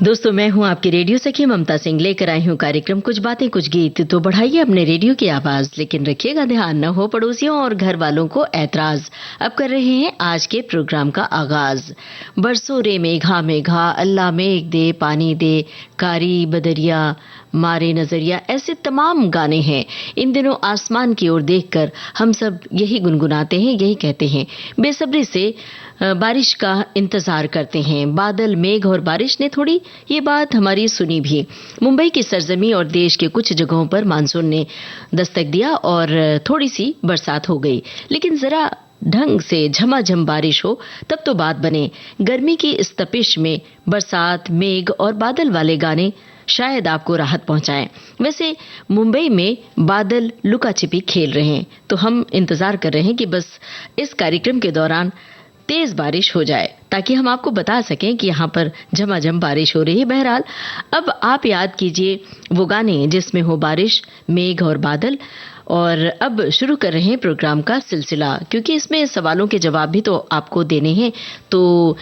दोस्तों, मैं हूं आपकी रेडियो सखी ममता सिंह, लेकर आई हूं कार्यक्रम कुछ बातें कुछ गीत। तो बढ़ाइए अपने रेडियो की आवाज, लेकिन रखिएगा ध्यान न हो पड़ोसियों और घर वालों को ऐतराज। अब कर रहे हैं आज के प्रोग्राम का आगाज। बरसो रे मेघा मेघा, अल्लाह मेघ दे पानी दे, कारी बदरिया मारे नजरिया, ऐसे तमाम गाने हैं। इन दिनों आसमान की ओर देखकर हम सब यही गुनगुनाते हैं, यही कहते हैं, बेसब्री से बारिश का इंतजार करते हैं। बादल, मेघ और बारिश ने थोड़ी ये बात हमारी सुनी भी। मुंबई की सरजमी और देश के कुछ जगहों पर मानसून ने दस्तक दिया और थोड़ी सी बरसात हो गई, लेकिन जरा ढंग से झमाझम बारिश हो तब तो बात बने। गर्मी की इस तपिश में बरसात, मेघ और बादल वाले गाने शायद आपको राहत पहुंचाएं। वैसे मुंबई में बादल लुका छिपी खेल रहे हैं, तो हम इंतजार कर रहे हैं कि बस इस कार्यक्रम के दौरान तेज बारिश हो जाए ताकि हम आपको बता सकें कि यहाँ पर झमाझम बारिश हो रही है। बहरहाल, अब आप याद कीजिए वो गाने जिसमें हो बारिश, मेघ और बादल। और अब शुरू कर रहे हैं प्रोग्राम का सिलसिला, क्योंकि इसमें सवालों के जवाब भी तो आपको देने हैं। तो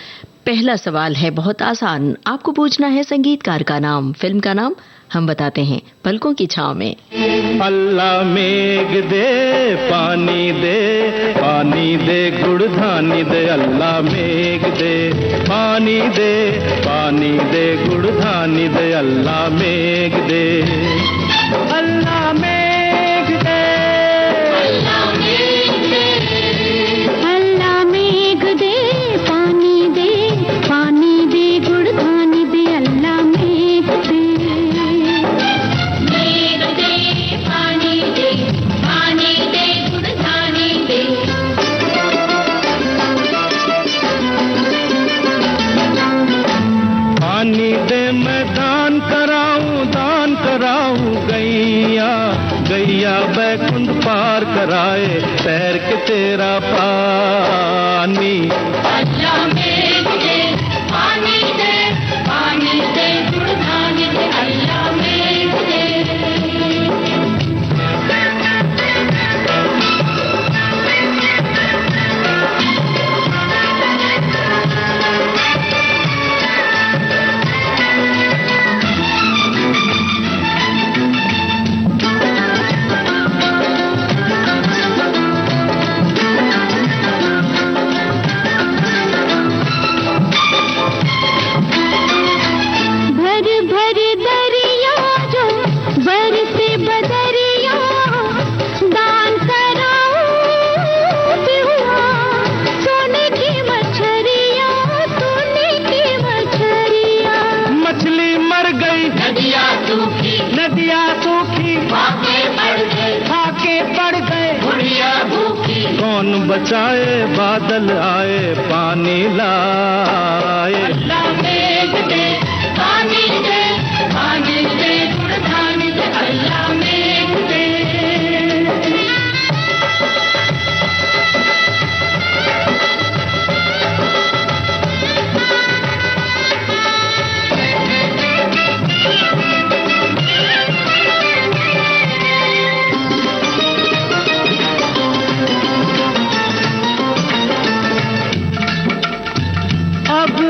पहला सवाल है बहुत आसान, आपको पूछना है संगीतकार का नाम, फिल्म का नाम हम बताते हैं पलकों की छांव में। अल्लाह मेघ दे पानी दे, पानी दे गुड़ धानी दे, अल्लाह मेघ दे पानी दे, पानी दे गुड़ धानी दे, अल्लाह मेघ दे, अल्लाह मेघ दे, अल्लाह मेघ दे, अल्लाह मेघ दे पानी दे, पानी दे गुड़ धानी दे, अल्लाह मेघ दे, मेघ दे पानी दे, पानी दे गुड़ धानी दे। पानी दे मैं दान कराऊं गैया, गैया बैकुंठ पार कराए तैर के तेरा पानी, अल्लाह मेघ दे पानी दे, पानी दे गुड़ धानी दे, अल्लाह मेघ दे। कौन बचाए बादल आए पानी लाए, अल्लाह मेघ दे पानी दे, पानी दे गुड़ धानी दे, अल्लाह मेघ दे।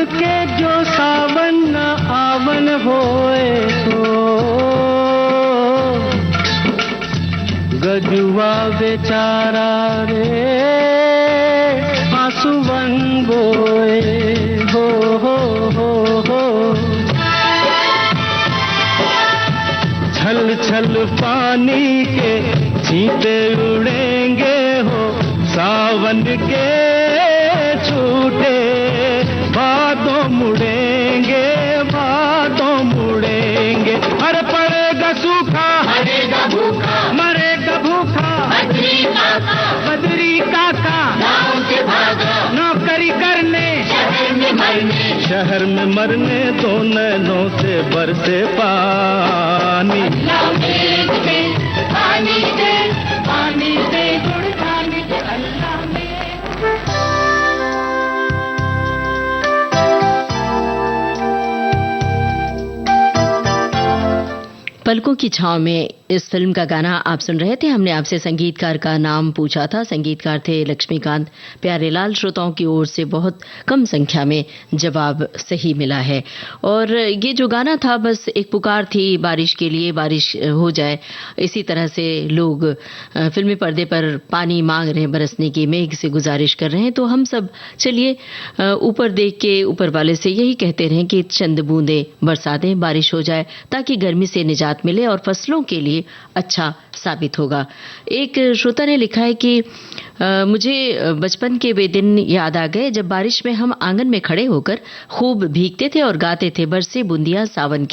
के जो सावन न आवन होए तो गजुआ बेचारा रे आंसुवन बोए, हो छल छल पानी के छींटे उड़ेंगे हो सावन के छूटे, बादों मुड़ेंगे, बादों मुड़ेंगे, हर पड़ेगा सूखा, मरेगा भूखा, मरेगा भूखा, बद्री काका गाँव से भागा, नौकरी करने शहर में मरने, दो नैनों से बरसे पानी, अल्लाह मेघ दे पानी दे, पानी दे गुड़ धानी दे, अल्लाह मेघ। पलकों की छांव में इस फिल्म का गाना आप सुन रहे थे। हमने आपसे संगीतकार का नाम पूछा था। संगीतकार थे लक्ष्मीकांत प्यारेलाल। श्रोताओं की ओर से बहुत कम संख्या में जवाब सही मिला है। और ये जो गाना था बस एक पुकार थी बारिश के लिए, बारिश हो जाए। इसी तरह से लोग फिल्मी पर्दे पर पानी मांग रहे हैं बरसने की, मेघ से गुजारिश कर रहे हैं। तो हम सब चलिए ऊपर देख के ऊपर वाले से यही कहते रहें कि चंद बूंदे बरसा दें, बारिश हो जाए, ताकि गर्मी से निजात मिले और फसलों के लिए अच्छा साबित होगा। एक श्रोता ने लिखा है कि मुझे बचपन के वे दिन याद आ गए जब बारिश में हम आंगन में खड़े होकर खूब भीगते थे और गाते थे, बरसे बूंदियां सावन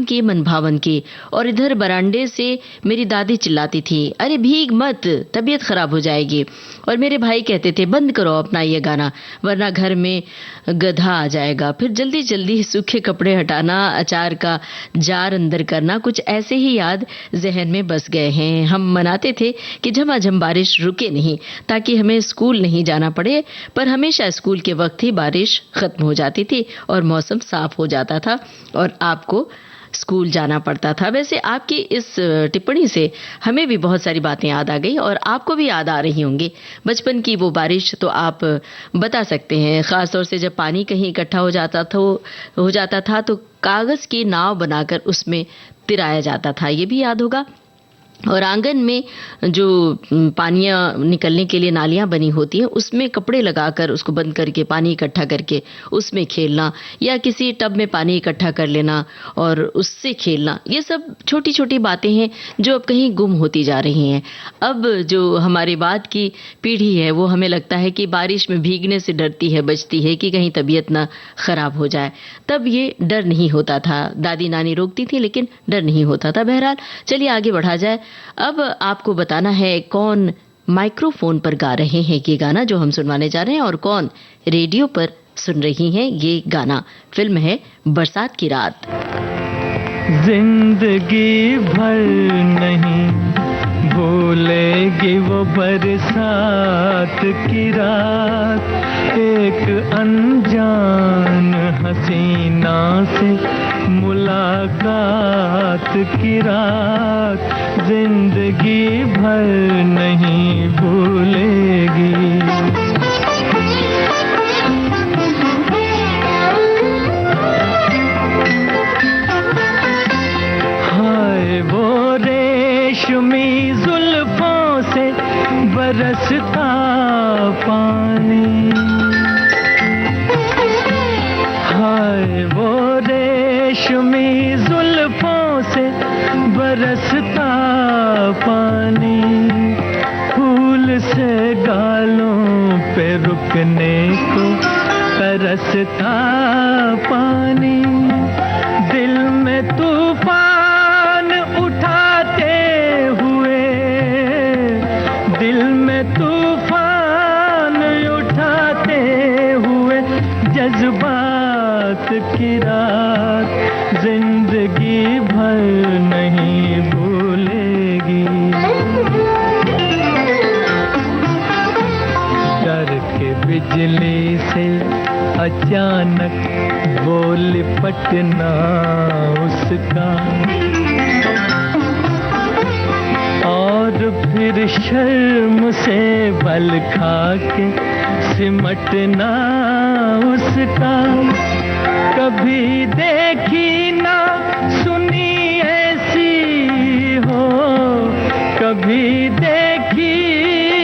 की मन भावन की। और इधर बरांडे से मेरी दादी चिल्लाती थी, अरे भीग मत, तबीयत खराब हो जाएगी। और मेरे भाई कहते थे, बंद करो अपना ये गाना वरना घर में गधा आ जाएगा। फिर जल्दी जल्दी सूखे कपड़े हटाना, अचार का जार अंदर करना, कुछ ऐसे ही याद जहन में बस गए हैं। हम मनाते थे कि झमाझम बारिश रुके नहीं ताकि हमें स्कूल नहीं जाना पड़े, पर हमेशा स्कूल के वक्त ही बारिश खत्म हो जाती थी और मौसम साफ हो जाता था और आपको स्कूल जाना पड़ता था। वैसे आपकी इस टिप्पणी से हमें भी बहुत सारी बातें याद आ गई और आपको भी याद आ रही होंगी बचपन की वो बारिश। तो आप बता सकते हैं, खास तौर से जब पानी कहीं इकट्ठा हो जाता था तो कागज की नाव बनाकर उसमें तिराया जाता था, ये भी याद होगा। और आंगन में जो पानियाँ निकलने के लिए नालियाँ बनी होती हैं उसमें कपड़े लगाकर उसको बंद करके पानी इकट्ठा करके उसमें खेलना, या किसी टब में पानी इकट्ठा कर लेना और उससे खेलना, ये सब छोटी छोटी बातें हैं जो अब कहीं गुम होती जा रही हैं। अब जो हमारे बाद की पीढ़ी है वो हमें लगता है कि बारिश में भीगने से डरती है, बचती है कि कहीं तबीयत ना खराब हो जाए। तब ये डर नहीं होता था, दादी नानी रोकती थी लेकिन डर नहीं होता था। बहरहाल चलिए आगे बढ़ा जाए। अब आपको बताना है कौन माइक्रोफोन पर गा रहे हैं ये गाना जो हम सुनवाने जा रहे हैं और कौन रेडियो पर सुन रही हैं ये गाना। फिल्म है बरसात की रात। जिंदगी भर नहीं भूलेगी वो बरसात की रात, एक अनजान हसीना से मुलाकात की रात, जिंदगी भर नहीं भूलेगी। हाय वो रेशमी जुल्फों से बरसता पानी, हाय वो रेशमी जुल्फों से बरसता पानी, फूल से गालों पे रुकने को तरसता पानी, दिल में तूफान उठाते हुए, दिल में तूफान उठाते हुए जज्बात की रात, जिंदगी भर नहीं भूलेगी। डर के बिजली से अचानक वो लिपटना उसका, और फिर शर्म से बल खा के सिमटना उसका, कभी देखी ना सुनी ऐसी हो, कभी देखी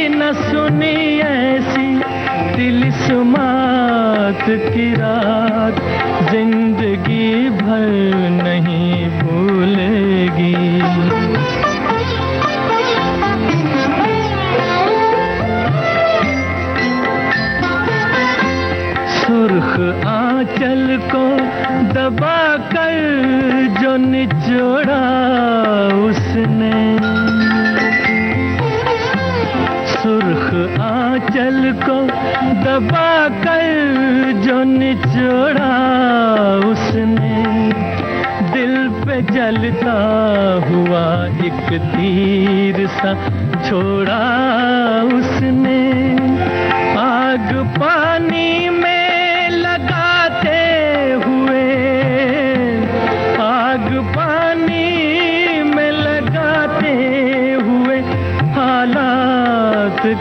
न सुनी ऐसी तिलिस्मात की रात, जिंदगी भर नहीं भूलेगी। सुर्ख आंचल को दबा कर जो निचोड़ा उसने, सुर्ख आंचल को दबा कर जो निचोड़ा उसने, दिल पे जलता हुआ एक तीर सा छोड़ा उसने, आग पानी में लगाते हुए, आग पानी में लगा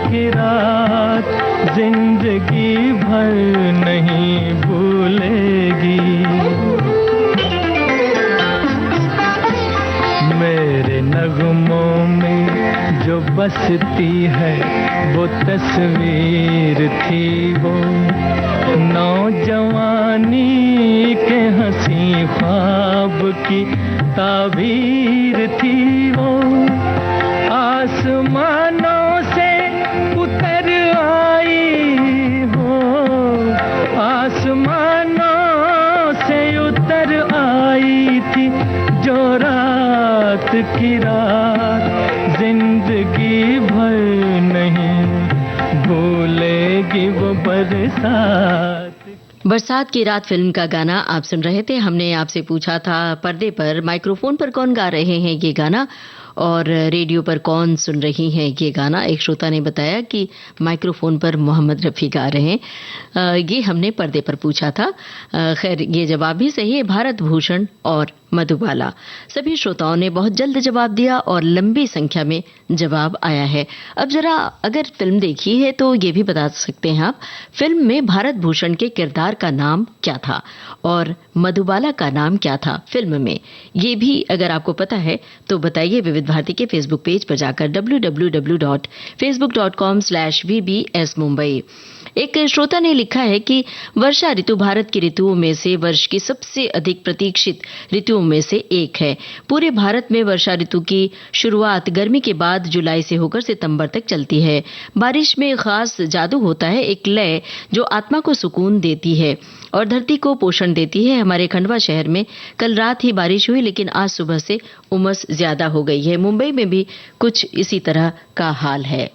की रात जिंदगी भर नहीं भूलेगी। मेरे नगमों में जो बसती है वो तस्वीर थी, वो नौजवानी के हंसी ख्वाब की ताबीर थी। वो आसमानों से उतर आई हो, आसमानों से उतर आई थी जो रात की रात जिंदगी भर नहीं भूलेगी वो बरसात। बरसात की रात फिल्म का गाना आप सुन रहे थे। हमने आपसे पूछा था पर्दे पर माइक्रोफोन पर कौन गा रहे हैं ये गाना और रेडियो पर कौन सुन रही हैं ये गाना। एक श्रोता ने बताया कि माइक्रोफोन पर मोहम्मद रफ़ी गा रहे हैं। ये हमने पर्दे पर पूछा था। खैर ये जवाब भी सही है, भारत भूषण और मधुबाला। सभी श्रोताओं ने बहुत जल्द जवाब दिया और लंबी संख्या में जवाब आया है। अब जरा अगर फिल्म देखी है तो ये भी बता सकते हैं आप, फिल्म में भारत भूषण के किरदार का नाम क्या था और मधुबाला का नाम क्या था फिल्म में। ये भी अगर आपको पता है तो बताइए विविध भारती के फेसबुक पेज पर जाकर www.facebook.com/vbs Mumbai। एक श्रोता ने लिखा है कि वर्षा ऋतु भारत की ऋतुओं में से वर्ष की सबसे अधिक प्रतीक्षित ऋतुओं में से एक है। पूरे भारत में वर्षा ऋतु की शुरुआत गर्मी के बाद जुलाई से होकर सितंबर तक चलती है। बारिश में खास जादू होता है, एक लय जो आत्मा को सुकून देती है और धरती को पोषण देती है। हमारे खंडवा शहर में कल रात ही बारिश हुई, लेकिन आज सुबह से उमस ज्यादा हो गई है। मुंबई में भी कुछ इसी तरह का हाल है।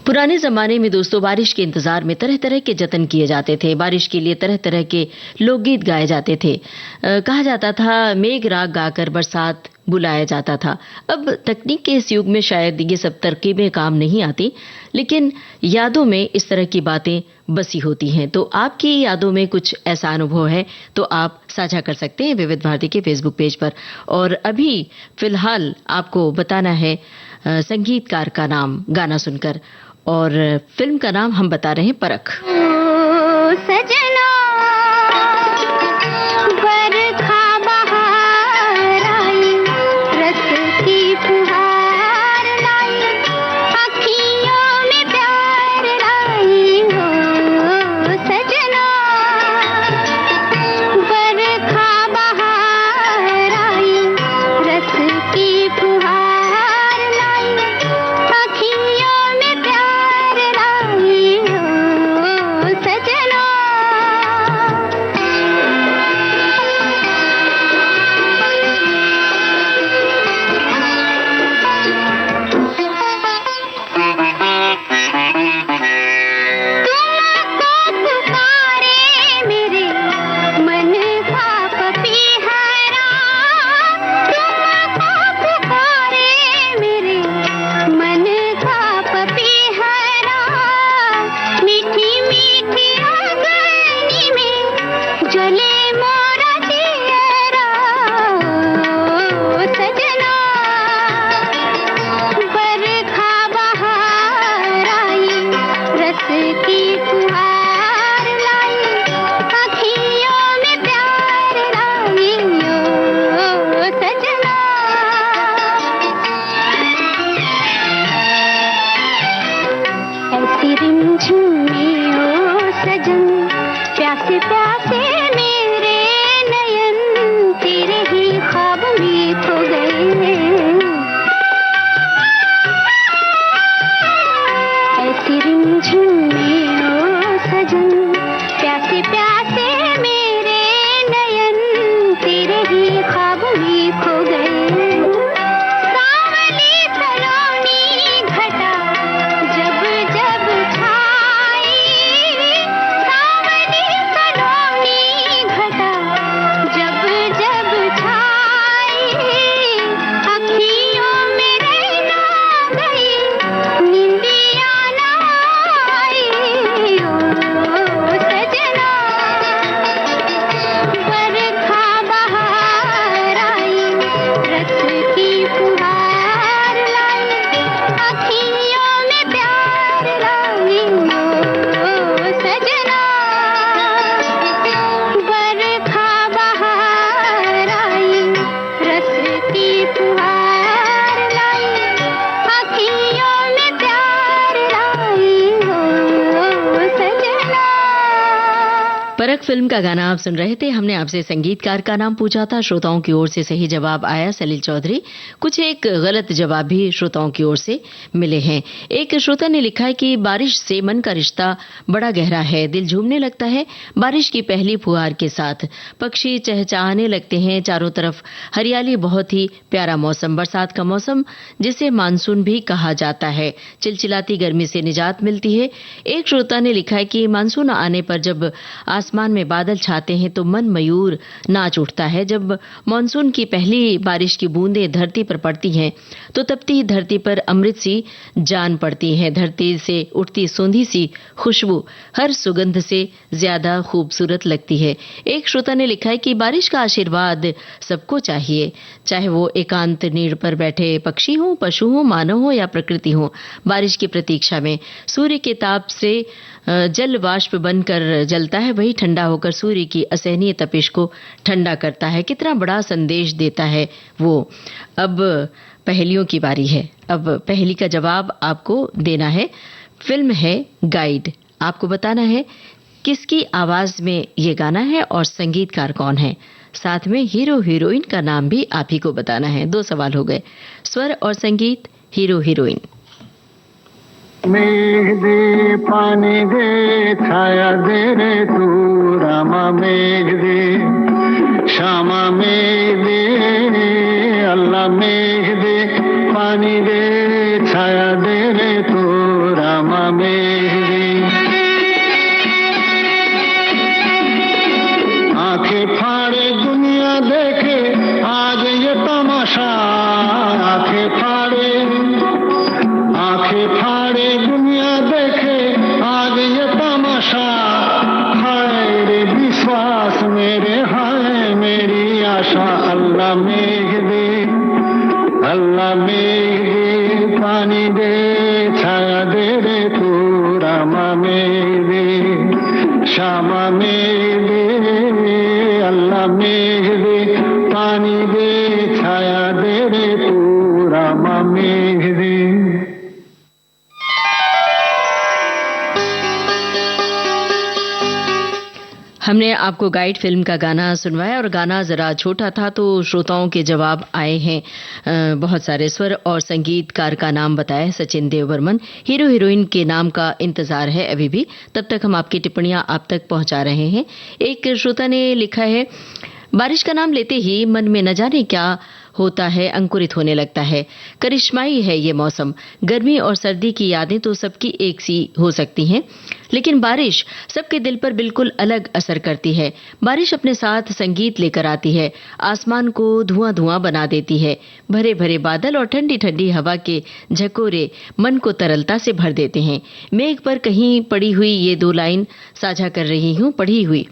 पुराने जमाने में दोस्तों बारिश के इंतजार में तरह तरह के जतन किए जाते थे। बारिश के लिए तरह तरह के लोकगीत गाए जाते थे। कहा जाता था मेघ राग गाकर बरसात बुलाया जाता था। अब तकनीक के इस युग में शायद ये सब तरकीबें काम नहीं आती, लेकिन यादों में इस तरह की बातें बसी होती हैं। तो आपकी यादों में कुछ ऐसा अनुभव है तो आप साझा कर सकते हैं विविध भारती के फेसबुक पेज पर। और अभी फिलहाल आपको बताना है संगीतकार का नाम गाना सुनकर, और फिल्म का नाम हम बता रहे हैं परख। सजना बरखा बहार आई, रस की फुहार लाई, अखियों में प्यार लाई हो। सजना बरखा बहार आई, रस की फुहार लाई, अखियों में प्यार लाई हो। सजना सबक फिल्म का गाना आप सुन रहे थे। हमने आपसे संगीतकार का नाम पूछा था, श्रोताओं की ओर से सही जवाब आया सलील चौधरी। कुछ एक गलत जवाब भी श्रोताओं की ओर से मिले हैं। एक श्रोता ने लिखा है कि बारिश से मन का रिश्ता बड़ा गहरा है, दिल झूमने लगता है बारिश की पहली फुहार के साथ, पक्षी चहचहाने लगते हैं, चारों तरफ हरियाली, बहुत ही प्यारा मौसम, बरसात का मौसम जिसे मानसून भी कहा जाता है, चिलचिलाती गर्मी से निजात मिलती है। एक श्रोता ने लिखा है कि मानसून आने पर जब आसमान में बादल छाते हैं तो मन मयूर नाच उठता है। जब मॉनसून की पहली बारिश की बूंदें धरती पर पड़ती हैं तो तपती धरती पर अमृत सी जान पड़ती है। धरती से उठती सोंधी सी खुशबू हर सुगंध से ज्यादा खूबसूरत लगती है। एक श्रोता ने लिखा है कि बारिश का आशीर्वाद सबको चाहिए, चाहे वो एकांत नीड़ पर बैठे पक्षी हो, पशु हो, मानव हो या प्रकृति हो। बारिश की प्रतीक्षा में सूर्य के ताप से जल वाष्प बनकर जलता है, वही ठंडा होकर सूर्य की असहनीय तपिश को ठंडा करता है। कितना बड़ा संदेश देता है वो। अब पहेलियों की बारी है। अब पहेली का जवाब आपको देना है। फिल्म है गाइड। आपको बताना है किसकी आवाज में ये गाना है और संगीतकार कौन है। साथ में हीरो हीरोइन का नाम भी आप ही को बताना है। 2 सवाल हो गए। स्वर और संगीत, हीरो हीरोइन। मेघ दे पानी दे छाया दे रे तू, रामा मेघ दे श्यामा मेघ दे, अल्लाह मेघ दे पानी दे छाया दे रे तू, रामा मेघ दे। आंखें फाड़े दुनिया देखे आज ये तमाशा, आंखें फाड़े दुनिया देखे आज ये तमाशा, हाय रे विश्वास मेरे, हाय मेरी आशा, अल्लाह मेघ दे, अल्लाह मेघ दे पानी दे छाया दे रे तू, रामा मेघ दे श्यामा मेघ दे, अल्लाह मेघ दे पानी दे छाया दे रे तू, रामा मेघ दे। हमने आपको गाइड फिल्म का गाना सुनवाया और गाना जरा छोटा था तो श्रोताओं के जवाब आए हैं बहुत सारे। स्वर और संगीतकार का नाम बताया है सचिन देव बर्मन। हीरो हीरोइन के नाम का इंतजार है अभी भी, तब तक हम आपकी टिप्पणियां आप तक पहुंचा रहे हैं। एक श्रोता ने लिखा है, बारिश का नाम लेते ही मन में न जाने क्या होता है, अंकुरित होने लगता है। करिश्माई है ये मौसम। गर्मी और सर्दी की यादें तो सबकी एक सी हो सकती हैं, लेकिन बारिश सबके दिल पर बिल्कुल अलग असर करती है। बारिश अपने साथ संगीत लेकर आती है, आसमान को धुआं धुआं बना देती है। भरे भरे बादल और ठंडी ठंडी हवा के झकोरे मन को तरलता से भर देते हैं। मेघ पर कहीं पड़ी हुई ये 2 लाइन साझा कर रही हूँ, पढ़ी हुई।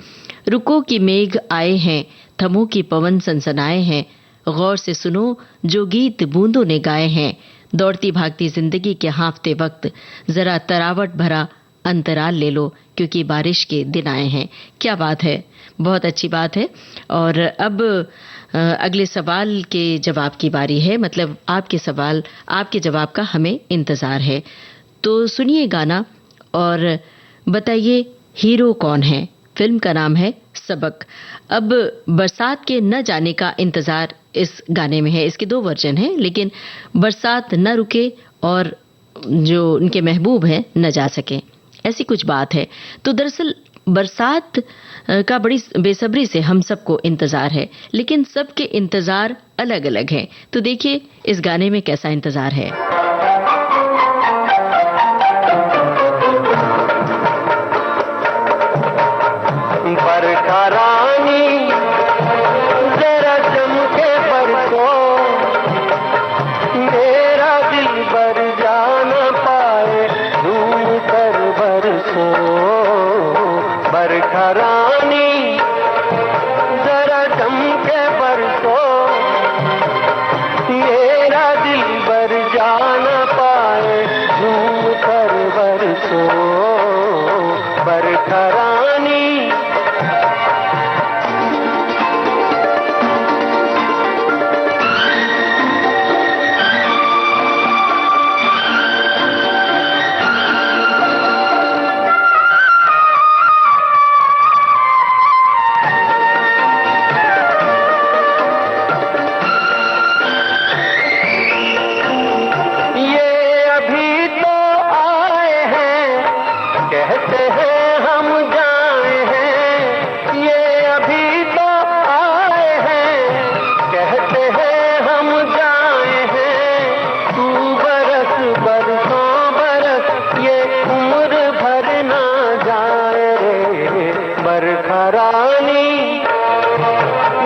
रुको कि मेघ आए हैं, थमो कि पवन सनसनाए हैं, गौर से सुनो जो गीत बूंदों ने गाए हैं। दौड़ती भागती जिंदगी के हाँफते वक्त जरा तरावट भरा अंतराल ले लो, क्योंकि बारिश के दिन आए हैं। क्या बात है, बहुत अच्छी बात है। और अब अगले सवाल के जवाब की बारी है। मतलब आपके जवाब का हमें इंतजार है। तो सुनिए गाना और बताइए हीरो कौन है। फिल्म का नाम है सबक। अब बरसात के न जाने का इंतजार इस गाने में है। इसके 2 वर्जन हैं, लेकिन बरसात न रुके और जो उनके महबूब हैं न जा सके, ऐसी कुछ बात है। तो दरअसल बरसात का बड़ी बेसब्री से हम सबको इंतजार है, लेकिन सबके इंतजार अलग अलग हैं। तो देखिए इस गाने में कैसा इंतजार है। बरखा रानी जरा जम के बरसो, मेरा दिल भर जा न पाए झूम कर बरसो। बरखा रानी जरा जम के बरसो, मेरा दिल भर जा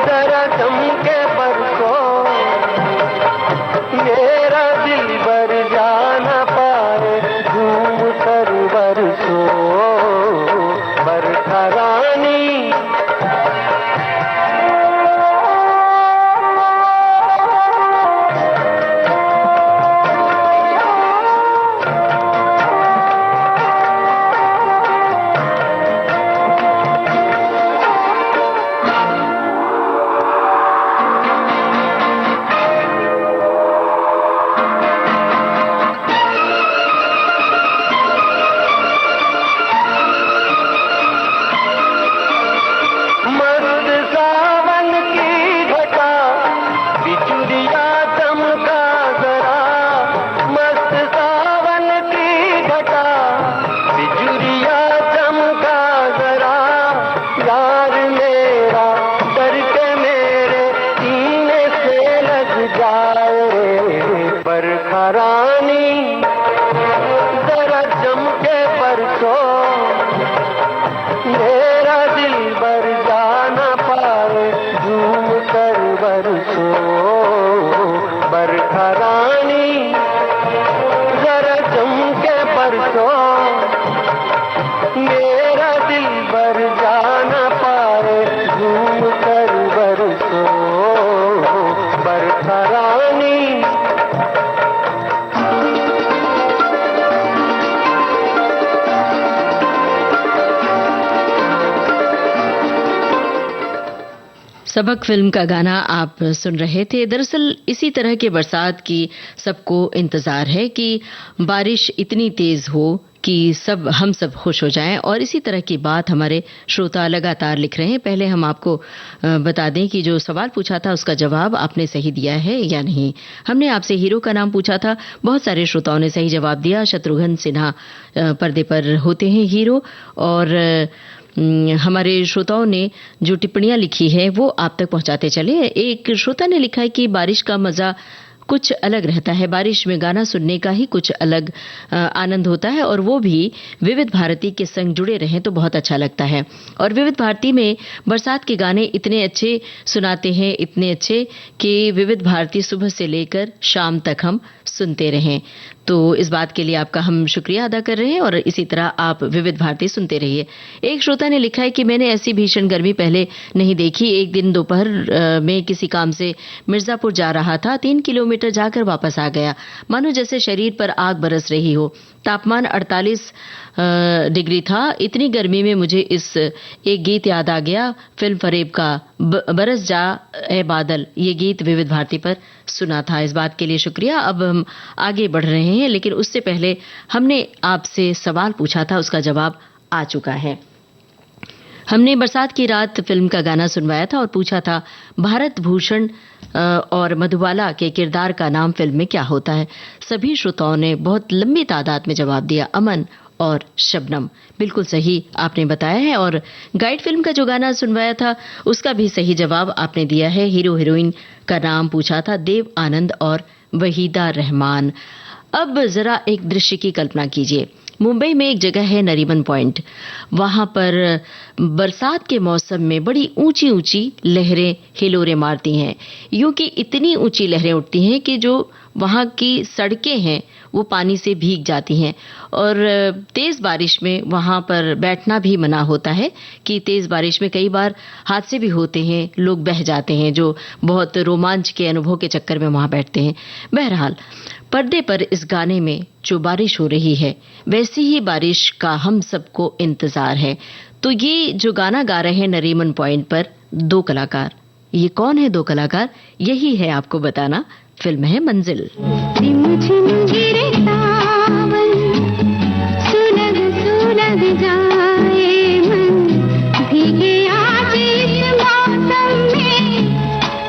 जरा चमके बरसो, मेरा दिल भर जा न पाए झूम कर बरसो बरखा रानी। सबक फिल्म का गाना आप सुन रहे थे। दरअसल इसी तरह के बरसात की सबको इंतजार है कि बारिश इतनी तेज हो कि हम सब खुश हो जाएं, और इसी तरह की बात हमारे श्रोता लगातार लिख रहे हैं। पहले हम आपको बता दें कि जो सवाल पूछा था उसका जवाब आपने सही दिया है या नहीं। हमने आपसे हीरो का नाम पूछा था, बहुत सारे श्रोताओं ने सही जवाब दिया। शत्रुघ्न सिन्हा पर्दे पर होते हैं हीरो, और हमारे श्रोताओं ने जो टिप्पणियां लिखी है वो आप तक पहुंचाते चले। एक श्रोता ने लिखा है कि बारिश का मजा कुछ अलग रहता है, बारिश में गाना सुनने का ही कुछ अलग आनंद होता है, और वो भी विविध भारती के संग जुड़े रहें तो बहुत अच्छा लगता है। और विविध भारती में बरसात के गाने इतने अच्छे सुनाते हैं, इतने अच्छे कि विविध भारती सुबह से लेकर शाम तक हम सुनते रहें। तो इस बात के लिए आपका हम शुक्रिया अदा कर रहे हैं, और इसी तरह आप विविध भारती सुनते रहिए। एक श्रोता ने लिखा है कि मैंने ऐसी भीषण गर्मी पहले नहीं देखी। एक दिन दोपहर में किसी काम से मिर्जापुर जा रहा था, 3 किलोमीटर जाकर वापस आ गया, मानो जैसे शरीर पर आग बरस रही हो। तापमान 48 डिग्री था। इतनी गर्मी में मुझे इस एक गीत याद आ गया, फिल्म फरेब का बरस जा ए बादल। ये गीत विविध भारती पर सुना था। इस बात के लिए शुक्रिया। अब हम आगे बढ़ रहे हैं, लेकिन उससे पहले हमने आपसे सवाल पूछा था, उसका जवाब आ चुका है। हमने बरसात की रात फिल्म का गाना सुनवाया था और पूछा था भारत भूषण और मधुबाला के किरदार का नाम फिल्म में क्या होता है। सभी श्रोताओं ने बहुत लंबी तादाद में जवाब दिया, अमन और शबनम। बिल्कुल सही आपने बताया है। और गाइड फिल्म का जो गाना सुनवाया था उसका भी सही जवाब आपने दिया है। हीरो हीरोइन का नाम पूछा था देव आनंद और वहीदा रहमान। अब जरा एक दृश्य की कल्पना कीजिए। मुंबई में एक जगह है नरीमन पॉइंट। वहां पर बरसात के मौसम में बड़ी ऊंची ऊंची लहरें हिलोरे मारती हैं। यूं कि इतनी ऊंची लहरें उठती हैं कि जो वहां की सड़कें हैं वो पानी से भीग जाती हैं, और तेज बारिश में वहां पर बैठना भी मना होता है कि तेज बारिश में कई बार हादसे भी होते हैं, लोग बह जाते हैं जो बहुत रोमांच के अनुभव के चक्कर में वहां बैठते हैं। बहरहाल पर्दे पर इस गाने में जो बारिश हो रही है वैसी ही बारिश का हम सबको इंतजार है। तो ये जो गाना गा रहे हैं नरीमन पॉइंट पर 2 कलाकार, ये कौन है 2 कलाकार? यही है आपको बताना। फिल्म है मंजिल। गिरे सावन, सुलग सुलग जाए मन, भीगे आज इस मौसम में,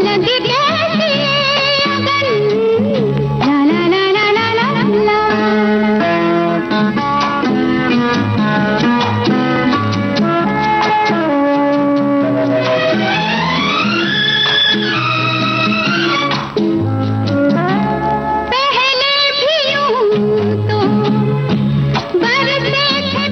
लगे कैसी अगन, ला ला ला ला ला ला ला। पहले भी यूं तो बरसे थे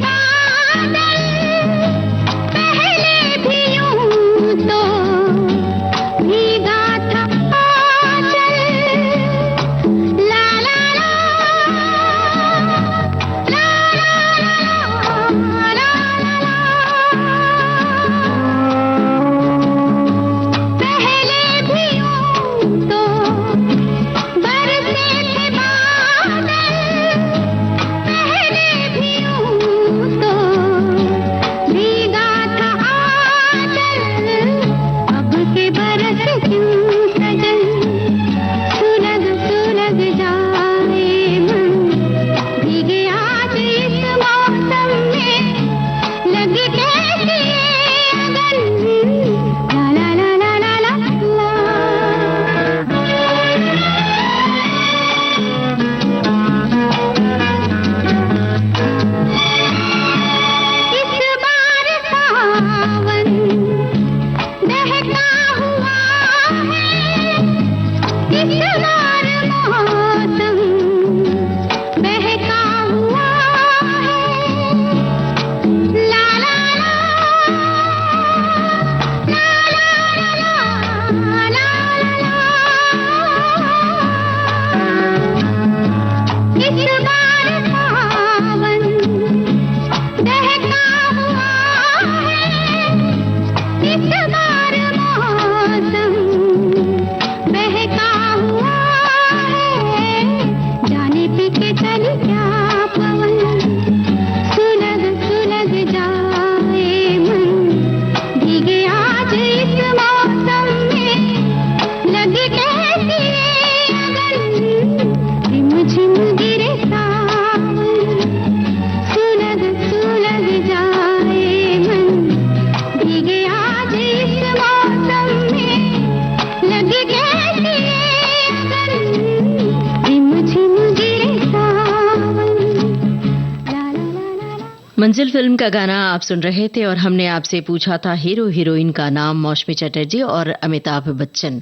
मंजिल फिल्म का गाना आप सुन रहे थे और हमने आपसे पूछा था हीरो हीरोइन का नाम। मौसमी चटर्जी और अमिताभ बच्चन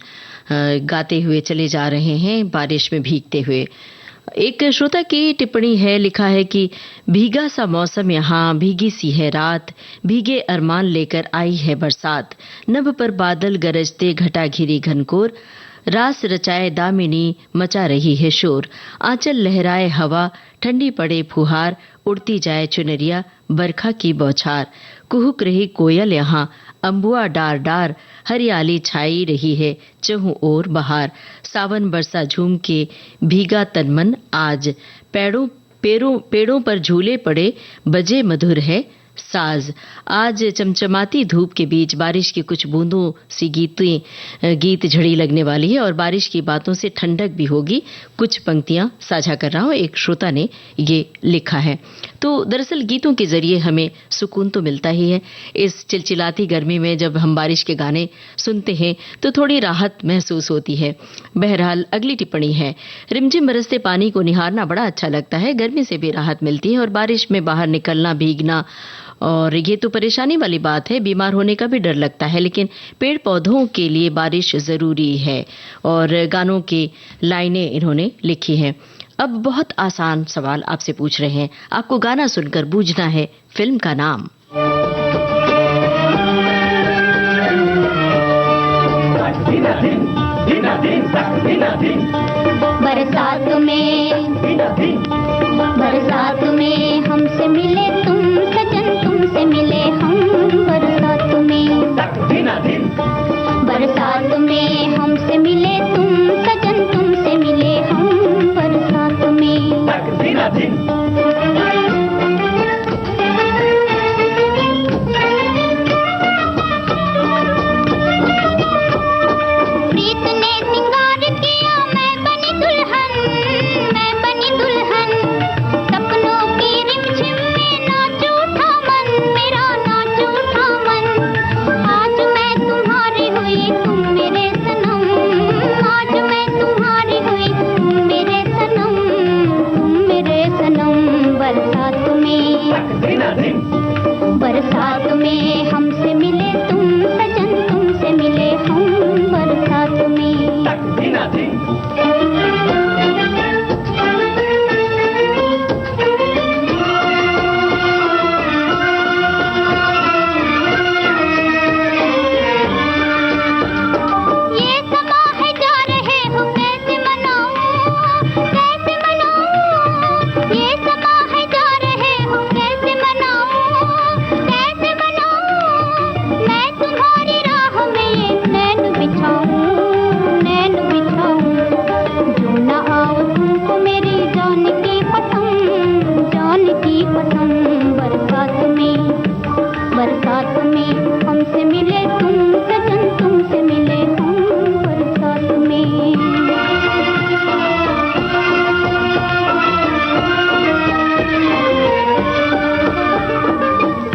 गाते हुए चले जा रहे हैं बारिश में भीगते हुए। एक श्रोता की टिप्पणी है, लिखा है कि भीगा सा मौसम यहाँ, भीगी सी है रात, भीगे अरमान लेकर आई है बरसात, नभ पर बादल गरजते घटा घिरी घनकोर, रास रचाए दामिनी मचा रही है शोर, आंचल लहराए हवा, ठंडी पड़े फुहार, उड़ती जाए चुनरिया, बरखा की बौछार, कुहुक रही कोयल यहाँ, अंबुआ डार डार, हरियाली छाई रही है चहुं ओर बहार, सावन बरसा झूम के भीगा तन मन आज, पेड़ों पर झूले पड़े, बजे मधुर है साज। आज चमचमाती धूप के बीच बारिश की कुछ बूंदों सी गीत झड़ी लगने वाली है और बारिश की बातों से ठंडक भी होगी। कुछ पंक्तियां साझा कर रहा हूं, एक श्रोता ने ये लिखा है। तो दरअसल गीतों के जरिए हमें सुकून तो मिलता ही है। इस चिलचिलाती गर्मी में जब हम बारिश के गाने सुनते हैं तो थोड़ी राहत महसूस होती है। बहरहाल अगली टिप्पणी है, रिमझिम बरसते पानी को निहारना बड़ा अच्छा लगता है, गर्मी से भी राहत मिलती है और बारिश में बाहर निकलना, भीगना, और ये तो परेशानी वाली बात है, बीमार होने का भी डर लगता है, लेकिन पेड़ पौधों के लिए बारिश जरूरी है। और गानों की लाइनें इन्होंने लिखी हैं। अब बहुत आसान सवाल आपसे पूछ रहे हैं, आपको गाना सुनकर बूझना है फिल्म का नाम। बरसात में हमसे मिले तुम सजन, तुमसे मिले हम बरसात में। बरसात में हमसे मिले तुम सजन, तुमसे मिले हम बरसात में। प्रीत ने सिंगार किया, मैं बनी दुल्हन, मैं बनी दुल्हन, सपनों की रिमझिम में नाच उठा मन, मेरा नाच उठा मन। आज मैं तुम्हारी हुई, तुम मेरे सनम, आज मैं तुम्हारी हुई, तुम मेरे सनम, तुम मेरे सनम। बरसात में हमसे मिले तुम सजन, तुमसे मिले हम बरसात में। ये समा है जा रहे हो, कैसे मनाऊं, कैसे मनाऊं। ये समा है जा रहे हो, कैसे मनाऊं, कैसे मनाऊं। मैं तुम्हारी राह में ये नैन बिछाऊं, नैन बिछाऊं। जो न आओ तुमको मेरी जान की कसम, जान की कसम। बरसात में हमसे मिले तुम सजन, तुमसे मिले हम बरसात में।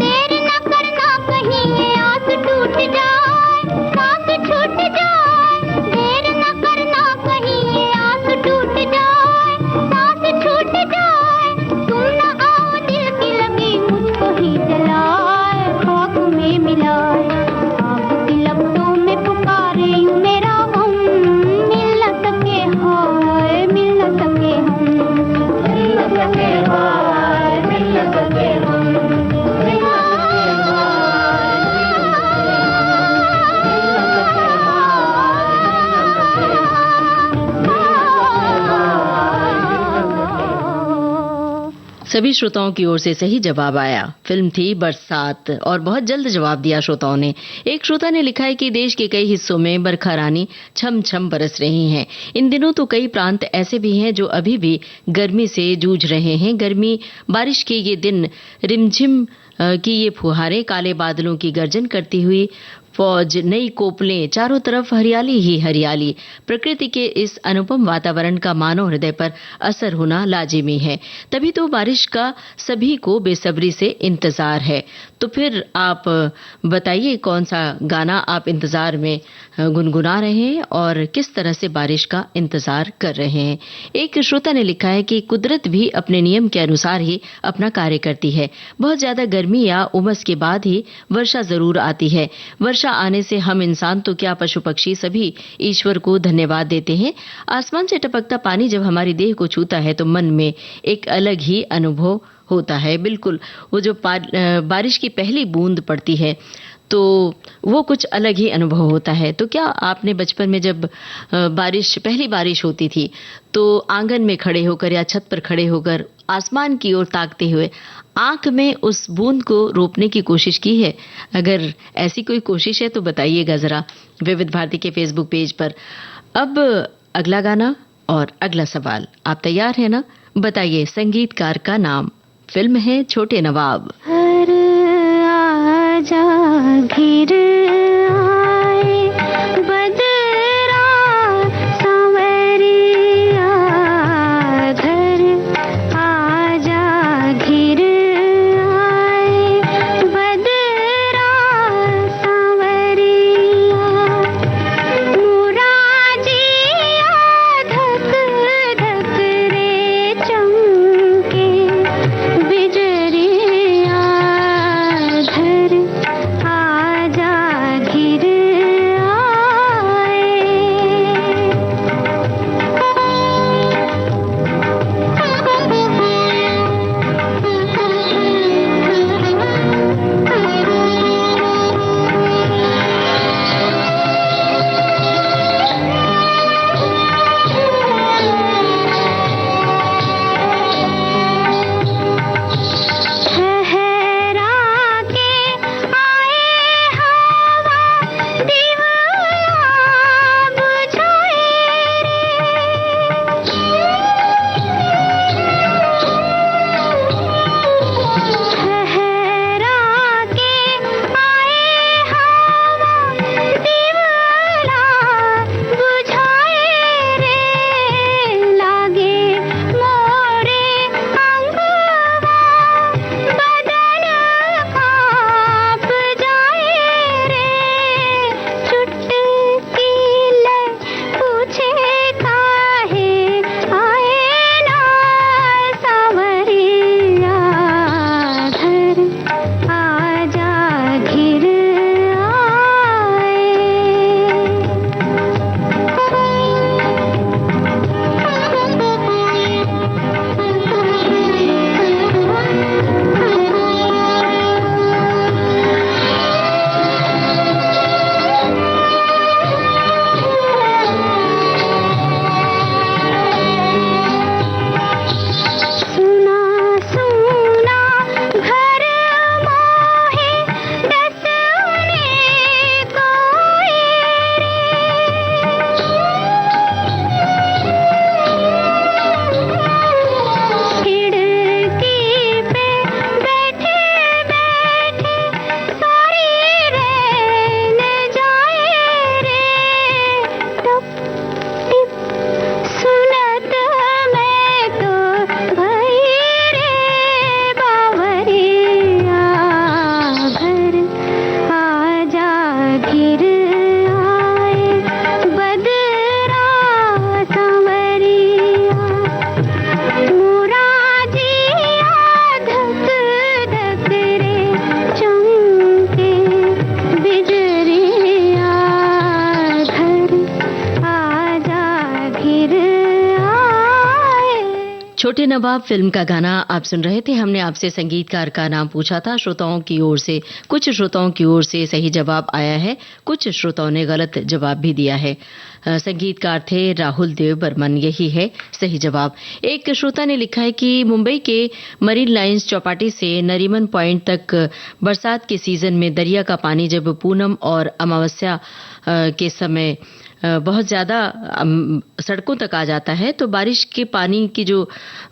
देर न करना कहीं ये आस टूट जाए, सांस छूट जाए। देर न करना कहीं ये आस टूट जाए, सांस छूट जाए। तुम न आओ दिल की लगी मुझको ही जलाए, खाक में मिलाए। आपकी लपटों में पुकारे यूं मेरा गम, मिल न सके हाय, मिल न सके हम, मिल न सके हाय, मिल न सके हम, मिल न सके सभी श्रोताओं की ओर से सही जवाब आया। फिल्म थी बरसात और बहुत जल्द जवाब दिया श्रोताओं ने। एक श्रोता ने लिखा है कि देश के कई हिस्सों में बरखा रानी छम छम बरस रही हैं। इन दिनों तो कई प्रांत ऐसे भी हैं जो अभी भी गर्मी से जूझ रहे हैं। गर्मी, बारिश के ये दिन, रिमझिम की ये फुहारें, काले बादलों की गर्जन करती हुई फौज, नई कोपलें, चारों तरफ हरियाली ही हरियाली। प्रकृति के इस अनुपम वातावरण का मानव हृदय पर असर होना लाजिमी है। तभी तो बारिश का सभी को बेसब्री से इंतजार है। तो तो फिर आप बताइए कौन सा गाना आप इंतजार में गुनगुना रहे हैं और किस तरह से बारिश का इंतजार कर रहे हैं। एक श्रोता ने लिखा है कि कुदरत भी अपने नियम के अनुसार ही अपना कार्य करती है। बहुत ज्यादा गर्मी या उमस के बाद ही वर्षा जरूर आती है। वर्षा आने से हम इंसान तो क्या, पशु पक्षी सभी ईश्वर को धन्यवाद देते हैं। आसमान से टपकता पानी जब हमारी देह को छूता है तो मन में एक अलग ही अनुभव होता है। बिल्कुल, वो जो बारिश की पहली बूंद पड़ती है तो वो कुछ अलग ही अनुभव होता है। तो क्या आपने बचपन में जब पहली बारिश होती थी तो आंगन में खड़े होकर या छत पर खड़े होकर आसमान की ओर ताकते हुए आंख में उस बूंद को रोकने की कोशिश की है? अगर ऐसी कोई कोशिश है तो बताइएगा जरा विविध भारती के फेसबुक पेज पर। अब अगला गाना और अगला सवाल, आप तैयार हैं ना? बताइए संगीतकार का नाम। फिल्म है छोटे नवाब। हर आजा घिर आए बदरा सांवरिया, घर आजा घिर आए बदरा सांवरिया, मुराजिया धक धक रे चमके बिजरिया, घर आजा घिर ठहरा के आए हवा दीवाना बुझाए ठहरा के आए हवा दीवाना बुझाए रे, लागे मोरे अंगवा बदन कांप जाए रे, चुटकी ले पूछे काहे आए ना सांवरिया, घर आजा घिर सुना सुना घर मोहे दसने कोई खिड़की पे बैठे बैठे सारी रैन जाए रे, टप टिप सुनत मैं तो भई रे बावरिया, घर आजा घिर आए बदरा सांवरिया, मुराजिया धक धक रे चमके बिजरिया, घर आजा घिर आए। छोटे नवाब फिल्म का गाना आप सुन रहे थे। हमने आपसे संगीतकार का नाम पूछा था। श्रोताओं की ओर से कुछ श्रोताओं की ओर से सही जवाब आया है, कुछ श्रोताओं ने गलत जवाब भी दिया है। संगीतकार थे राहुल देव बर्मन, यही है सही जवाब। एक श्रोता ने लिखा है कि मुंबई के मरीन लाइंस चौपाटी से नरीमन पॉइंट तक बरसात के सीजन में दरिया का पानी जब पूनम और अमावस्या के समय बहुत ज़्यादा सड़कों तक आ जाता है तो बारिश के पानी की जो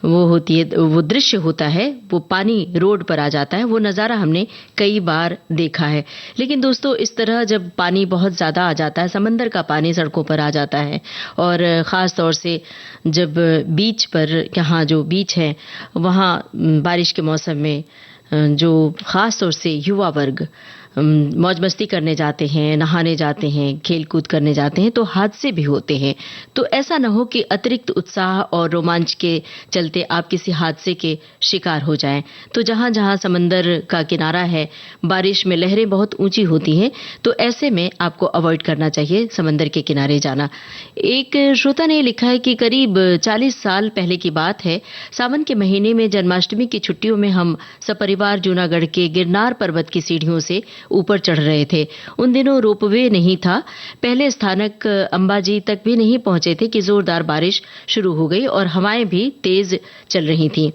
वो होती है, वो दृश्य होता है, वो पानी रोड पर आ जाता है, वो नज़ारा हमने कई बार देखा है। लेकिन दोस्तों, इस तरह जब पानी बहुत ज़्यादा आ जाता है, समंदर का पानी सड़कों पर आ जाता है और ख़ास तौर से जब बीच पर, यहाँ जो बीच है वहाँ बारिश के मौसम में जो ख़ास तौर से युवा वर्ग मौज मस्ती करने जाते हैं, नहाने जाते हैं, खेल कूद करने जाते हैं तो हादसे भी होते हैं। तो ऐसा न हो कि अतिरिक्त उत्साह और रोमांच के चलते आप किसी हादसे के शिकार हो जाएं। तो जहां जहां समंदर का किनारा है, बारिश में लहरें बहुत ऊंची होती हैं, तो ऐसे में आपको अवॉइड करना चाहिए समंदर के किनारे जाना। एक श्रोता ने लिखा है कि करीब 40 साल पहले की बात है, सावन के महीने में जन्माष्टमी की छुट्टियों में हम सपरिवार जूनागढ़ के गिरनार पर्वत की सीढ़ियों से ऊपर चढ़ रहे थे। उन दिनों रोपवे नहीं था। पहले स्थानक अंबाजी तक भी नहीं पहुंचे थे कि जोरदार बारिश शुरू हो गई और हवाएं भी तेज चल रही थीं।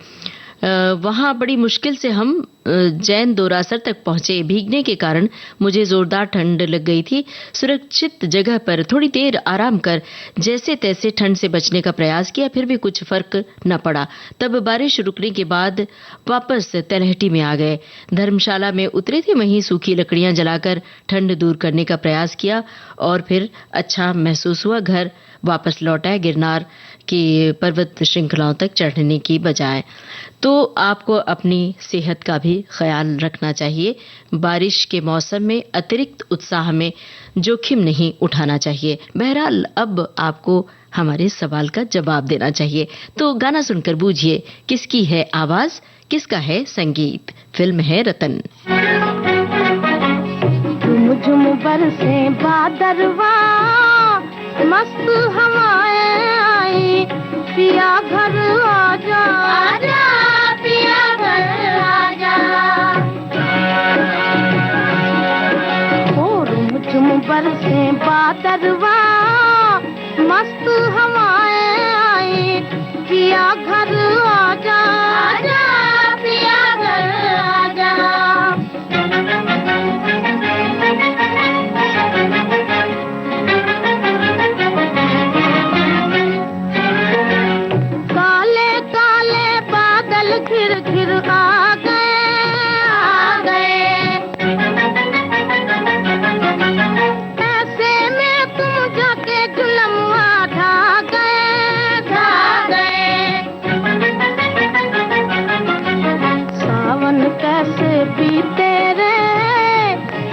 वहां बड़ी मुश्किल से हम जैन दोरासर तक पहुंचे। भीगने के कारण मुझे जोरदार ठंड लग गई थी। सुरक्षित जगह पर थोड़ी देर आराम कर जैसे तैसे ठंड से बचने का प्रयास किया, फिर भी कुछ फर्क न पड़ा। तब बारिश रुकने के बाद वापस तलहटी में आ गए। धर्मशाला में उतरे थे, वहीं सूखी लकड़ियां जलाकर ठंड दूर करने का प्रयास किया और फिर अच्छा महसूस हुआ। घर वापस लौट आए, गिरनार की पर्वत श्रृंखलाओं तक चढ़ने की बजाय। तो आपको अपनी सेहत का भी ख्याल रखना चाहिए। बारिश के मौसम में अतिरिक्त उत्साह में जोखिम नहीं उठाना चाहिए। बहरहाल अब आपको हमारे सवाल का जवाब देना चाहिए। तो गाना सुनकर बूझिए किसकी है आवाज, किसका है संगीत। फिल्म है रतन। झुम झुम बरसे बादरवा, मस्त हवाएं आई, पिया घर आजा आजा, पिया घर आजा। और झुम बरसे बादरवा, मस्त हवाएं आई, पिया घर आजा आजा, पिया घर आजा। घिर घिर आ गए ऐसे में तुम जाके जुलमुआ ढा गए। सावन कैसे बीते रे,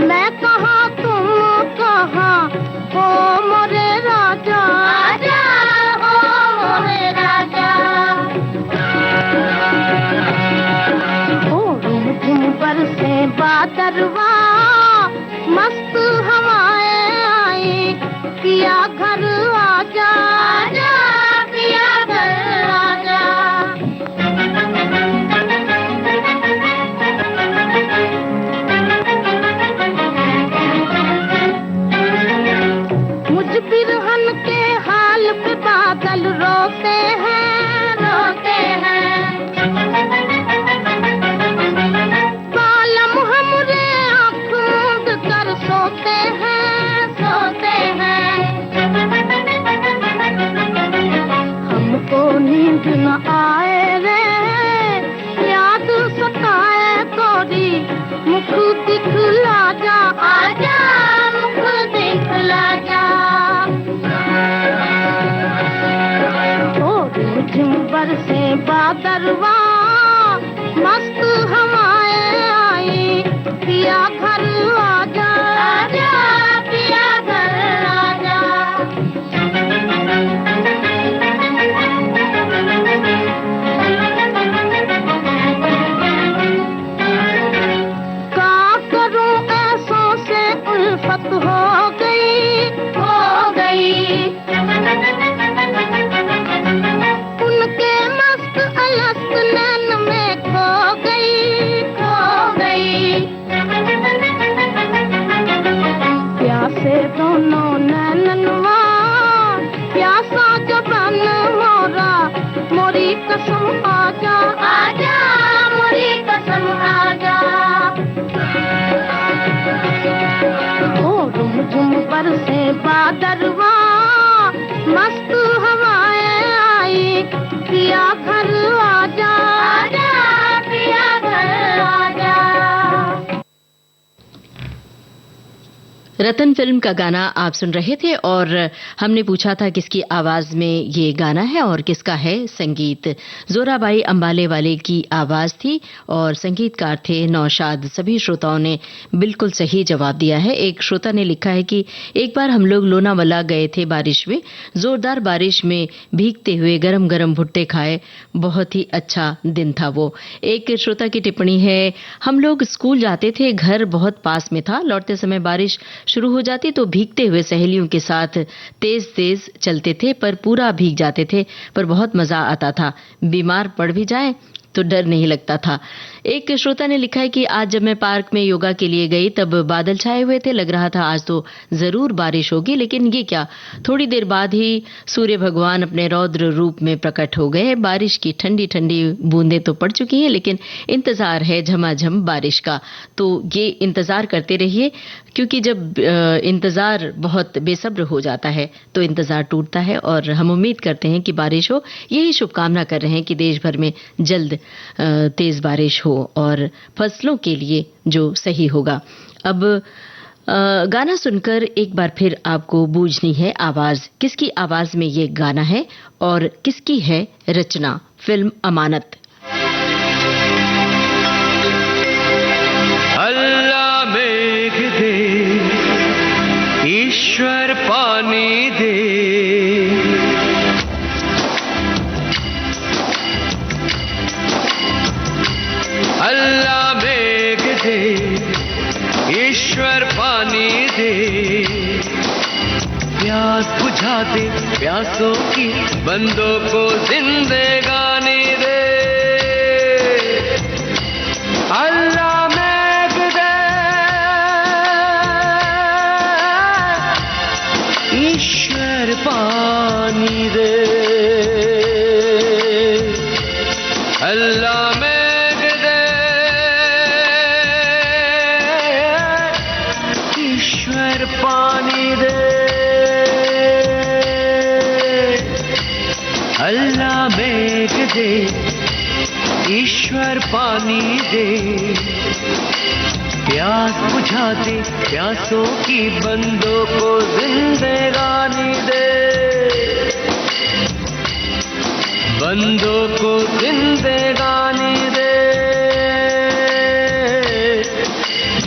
मैं कहाँ तुम कहाँ, हो मोरे राजा आजा, हो मोरे राजा। बरसे बादरवा, मस्त हवाएं आई, पिया घर आजा आजा, पिया घर आजा। मुझ बिरहन के हाल पे बादल रोते हैं, रोते हैं। सोते हैं, सोते हैं। हमको नींद न आए रे, याद सताए कोरी, मुख दिखला जा आजा, मुख दिखला जा। और झुम बरसे बादरवा, मस्त हवाएं आई, पिया घर आजा आजा, पिया घर आजा। क्या करूं ऐसों से उल्फत हो गई, हो गई। उनके मस्त अलस्त नैन में खो गई, खो गई। प्यासे दोनों नैनवा, प्यासा जबान मोरा, मोरी कसम आजा आजा, मोरी कसम आजा। ओ झुम झुम बरसे बादरवा, मस्त हवाएं आई, पिया घर आजा आजा, पिया घर आजा। रतन फिल्म का गाना आप सुन रहे थे और हमने पूछा था किसकी आवाज में ये गाना है और किसका है संगीत। जोराबाई अंबाले वाले की आवाज थी और संगीतकार थे नौशाद। सभी श्रोताओं ने बिल्कुल सही जवाब दिया है। एक श्रोता ने लिखा है कि एक बार हम लोग लोनावाला गए थे बारिश में, जोरदार बारिश में भीगते हुए गरम गरम भुट्टे खाए, बहुत ही अच्छा दिन था वो। एक श्रोता की टिप्पणी है, हम लोग स्कूल जाते थे, घर बहुत पास में था, लौटते समय बारिश शुरू हो जाती तो भीगते हुए सहेलियों के साथ तेज तेज चलते थे, पर पूरा भीग जाते थे, पर बहुत मजा आता था। बीमार पड़ भी जाए तो डर नहीं लगता था। एक श्रोता ने लिखा है कि आज जब मैं पार्क में योगा के लिए गई तब बादल छाए हुए थे, लग रहा था आज तो जरूर बारिश होगी, लेकिन ये क्या, थोड़ी देर बाद ही सूर्य भगवान अपने रौद्र रूप में प्रकट हो गए। बारिश की ठंडी ठंडी बूंदें तो पड़ चुकी हैं, लेकिन इंतजार है झमाझम बारिश का। तो ये इंतजार करते रहिए, क्योंकि जब इंतजार बहुत बेसब्र हो जाता है तो इंतजार टूटता है। और हम उम्मीद करते हैं कि बारिश हो, यही शुभकामना कर रहे हैं कि देश भर में जल्द तेज बारिश हो और फसलों के लिए जो सही होगा। अब गाना सुनकर एक बार फिर आपको बूझनी है आवाज, किसकी आवाज में ये गाना है और किसकी है रचना। फिल्म अमानत। अल्लाह मेघ दे, ईश्वर पानी दे, अल्लाह मेघ दे, ईश्वर पानी दे, प्यास बुझा दे प्यासों की, बंदों को जिंदगानी दे। अल्लाह मेघ दे, ईश्वर पानी दे, अल्लाह मेघ दे, ईश्वर पानी दे, अल्लाह मेघ दे, ईश्वर पानी दे, प्यास बुझा दे प्यासों की, बंदों को जिंदगानी दे, बंदों को जिंदगानी दे,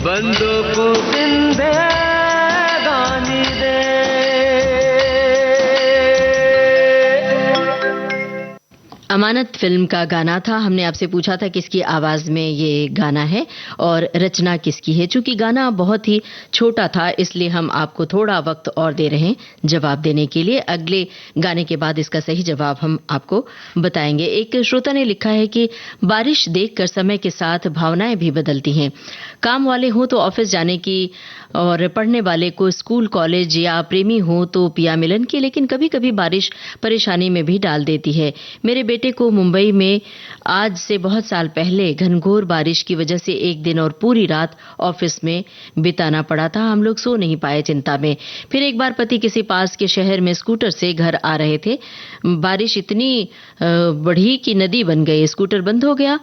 बंदों को जिंदगानी दे। अमानत फिल्म का गाना था। हमने आपसे पूछा था किसकी आवाज में ये गाना है और रचना किसकी है। चूंकि गाना बहुत ही छोटा था, इसलिए हम आपको थोड़ा वक्त और दे रहे हैं जवाब देने के लिए। अगले गाने के बाद इसका सही जवाब हम आपको बताएंगे। एक श्रोता ने लिखा है कि बारिश देखकर समय के साथ भावनाएं भी बदलती हैं। काम वाले हों तो ऑफिस जाने की, और पढ़ने वाले को स्कूल कॉलेज, या प्रेमी हो तो पिया मिलन की, लेकिन कभी कभी बारिश परेशानी में भी डाल देती है। मेरे बेटे को मुंबई में आज से बहुत साल पहले घनघोर बारिश की वजह से एक दिन और पूरी रात ऑफिस में बिताना पड़ा था। हम लोग सो नहीं पाए चिंता में। फिर एक बार पति किसी पास के शहर में स्कूटर से घर आ रहे थे। बारिश इतनी बढ़ी कि नदी बन गई, स्कूटर बंद हो गया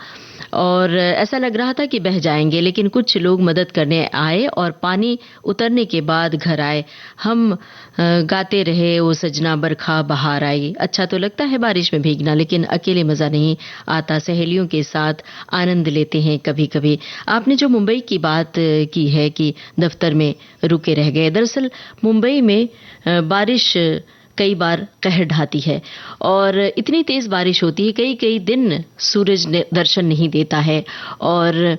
और ऐसा लग रहा था कि बह जाएंगे, लेकिन कुछ लोग मदद करने आए और पानी उतरने के बाद घर आए। हम गाते रहे, ओ सजना बरखा बहार आई। अच्छा तो लगता है बारिश में भीगना, लेकिन अकेले मजा नहीं आता, सहेलियों के साथ आनंद लेते हैं कभी कभी। आपने जो मुंबई की बात की है कि दफ्तर में रुके रह गए, दरअसल मुंबई में बारिश कई बार कहर ढाती है और इतनी तेज बारिश होती है, कई कई दिन सूरज दर्शन नहीं देता है। और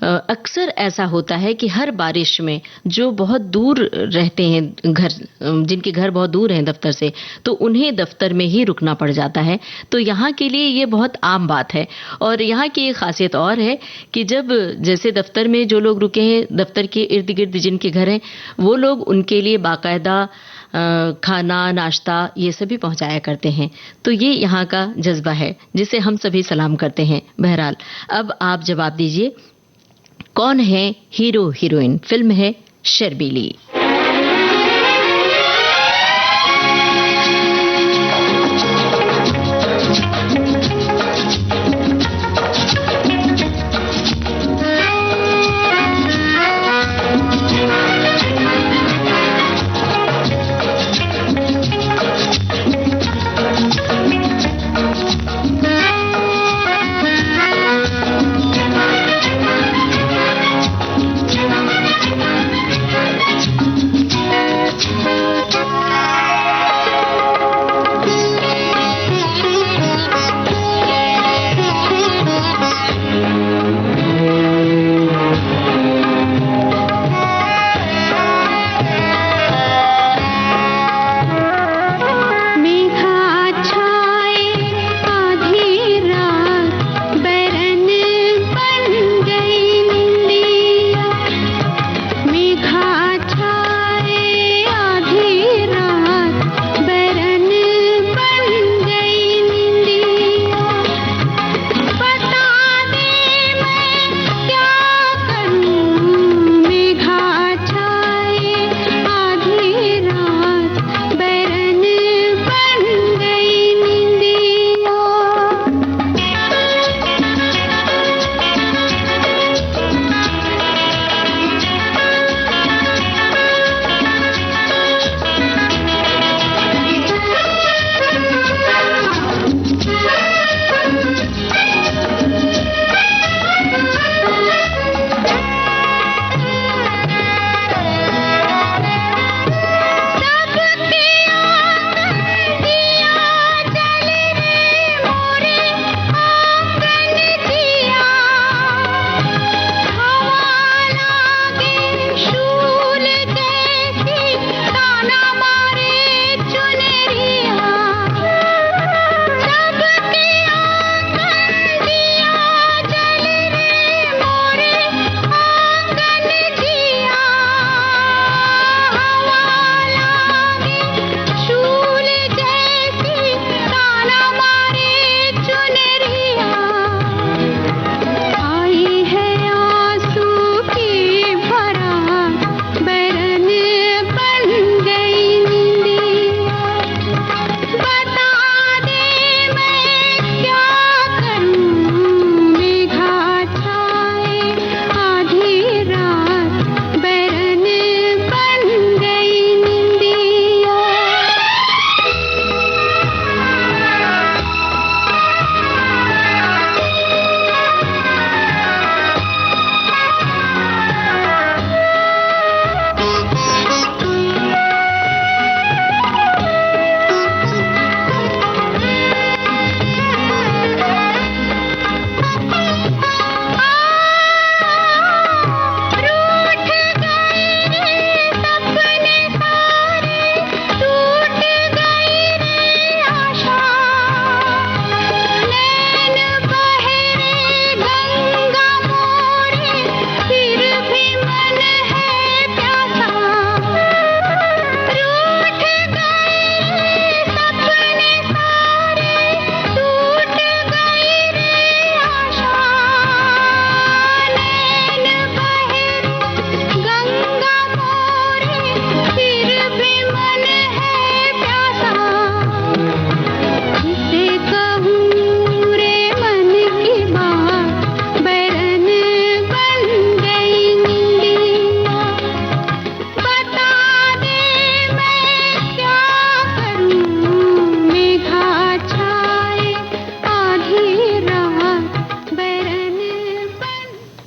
अक्सर ऐसा होता है कि हर बारिश में जो बहुत दूर रहते हैं घर, जिनके घर बहुत दूर हैं दफ्तर से, तो उन्हें दफ्तर में ही रुकना पड़ जाता है। तो यहाँ के लिए ये बहुत आम बात है। और यहाँ की एक खासियत और है कि जब जैसे दफ्तर में जो लोग रुके हैं, दफ्तर के इर्द गिर्द जिनके घर हैं, वो लोग उनके लिए बाकायदा खाना नाश्ता ये सभी पहुंचाया करते हैं। तो ये यहाँ का जज्बा है जिसे हम सभी सलाम करते हैं। बहरहाल अब आप जवाब दीजिए, कौन है हीरो हीरोइन। फिल्म है शर्मीली।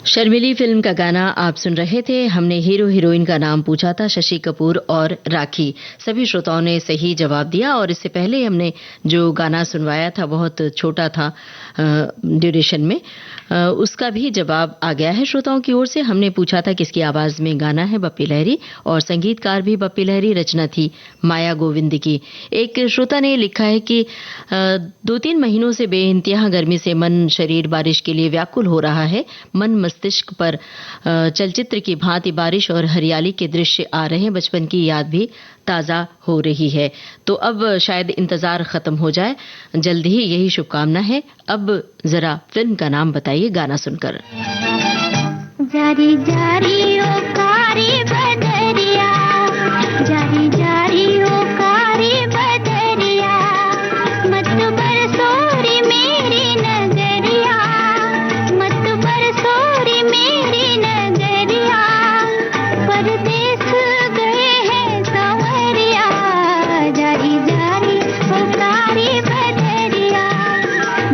शर्मिली फिल्म का गाना आप सुन रहे थे। हमने हीरो हीरोइन का नाम पूछा था, शशि कपूर और राखी। सभी श्रोताओं ने सही जवाब दिया। और इससे पहले हमने जो गाना सुनवाया था बहुत छोटा था ड्यूरेशन में, उसका भी जवाब आ गया है श्रोताओं की ओर से। हमने पूछा था किसकी आवाज में गाना है, बप्पी लहरी, और संगीतकार भी बप्पी लहरी, रचना थी माया गोविंद की। एक श्रोता ने लिखा है कि 2-3 महीनों से बेइंतहा गर्मी से मन शरीर बारिश के लिए व्याकुल हो रहा है। मन मस्तिष्क पर चलचित्र की भांति बारिश और हरियाली के दृश्य आ रहे हैं। बचपन की याद भी ताज़ा हो रही है। तो अब शायद इंतजार खत्म हो जाए, जल्द ही, यही शुभकामना है। अब जरा फिल्म का नाम बताइए गाना सुनकर। जारी जारी ओ कारी बदरिया, जारी जारी ओ कारी बदरिया, मत बरसोरी मेरी नगरिया, मत बरसोरी मेरी नगरिया, परदेस गए हैं सांवरिया, जारी जारी ओ कारी बदरिया,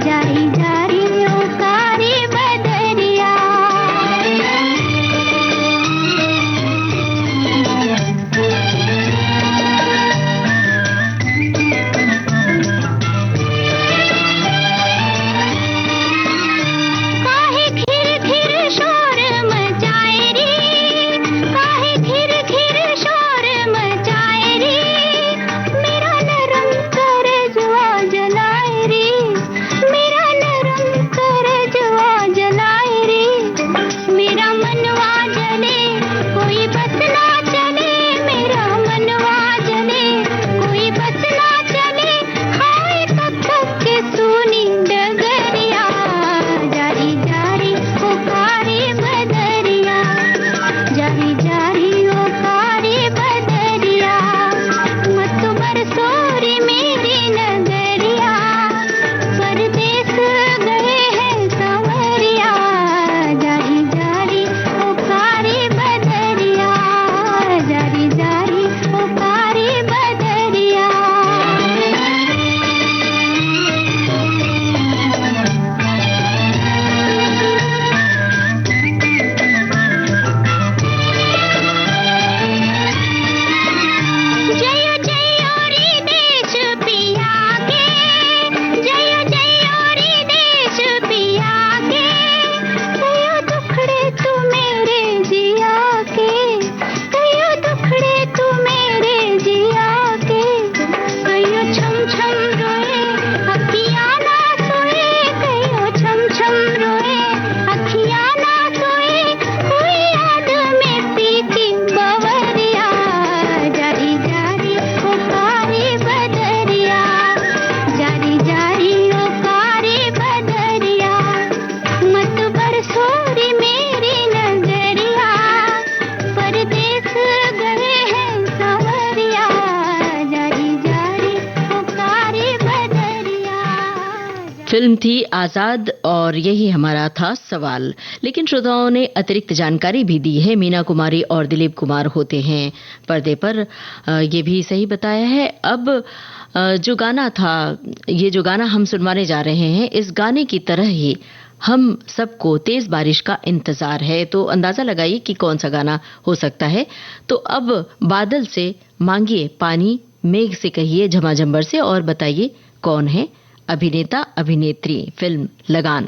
जारी जारी ओ कारी बदरिया। काहे घिर घिर शोर मचाए रे, काहे घिर घिर शोर मचाए रे, मेरा नरम करजवा जलाए रे, मेरा नरम करजवा जलाए रे, मेरा मनवा जले कोई बस ना चले, मेरा मनवा जले कोई बस ना चले, हाय तक तक के सुनी डगरिया, जारी जारी ओ कारी बदरिया, जारी जारी ओ कारी बदरिया, मत बरसोरी मेरी नगरिया, परदेस गए हैं सांवरिया, जारी जारी ओ कारी बदरिया, जारी जारी ओ कारी बदरिया। जय जय रे देश पिया के, जय जय रे देश पिया के, कयो दुखड़े तू मेरे जिया के, कयो दुखड़े तू मेरे जिया के, कयो छम छम रोए अखियाँ ना सोए, कयो छम छम रोए अखियाँ ना सोए, कोई याद में पीती बवरिया, जारी जारी ओ कारी बदरिया, जारी जारी ओ कारी बदरिया, मत बरसोरी मेरी नगरिया, परदेस गए हैं सांवरिया, जारी जारी ओ कारी बदरिया। फिल्म थी आजाद और यही हमारा था सवाल। लेकिन श्रोताओं ने अतिरिक्त जानकारी भी दी है। मीना कुमारी और दिलीप कुमार होते हैं पर्दे पर, ये भी सही बताया है। अब जो गाना था, ये जो गाना हम सुनवाने जा रहे हैं, इस गाने की तरह ही हम सबको तेज बारिश का इंतजार है। तो अंदाजा लगाइए कि कौन सा गाना हो सकता है। तो अब बादल से मांगिए पानी, मेघ से कहिए झमाझम बरसे, और बताइए कौन है अभिनेता अभिनेत्री। फिल्म लगान।